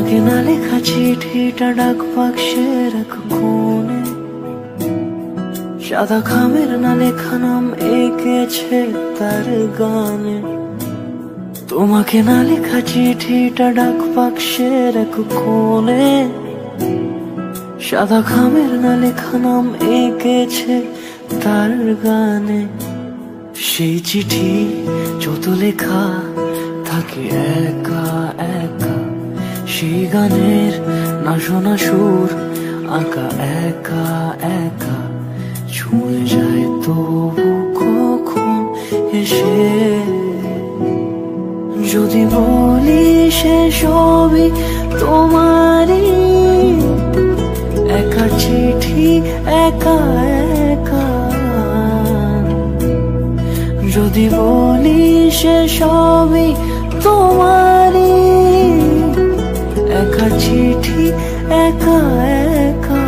তোমাকে না লেখা চিঠিটা ডাক বাক্সের এক কোণে, সাদা খামের না লেখা নাম এঁকেছে তার গানে। তোমাকে না লেখা চিঠিটা ডাক বাক্সের এক কোণে, সাদা খামের না লেখা নাম এঁকেছে তার গানে। সেই চিঠি যত লেখা থাকে একা একা, সেই গানের না শোনা সুর আঁকা একা একা, ছুঁয়ে যায় তবু কখন এসে। যদি বলি সে সবই তোমারই, একা চিঠি একা একা। যদি বলি সে সবই তোমারই, একা চিঠি একা একা।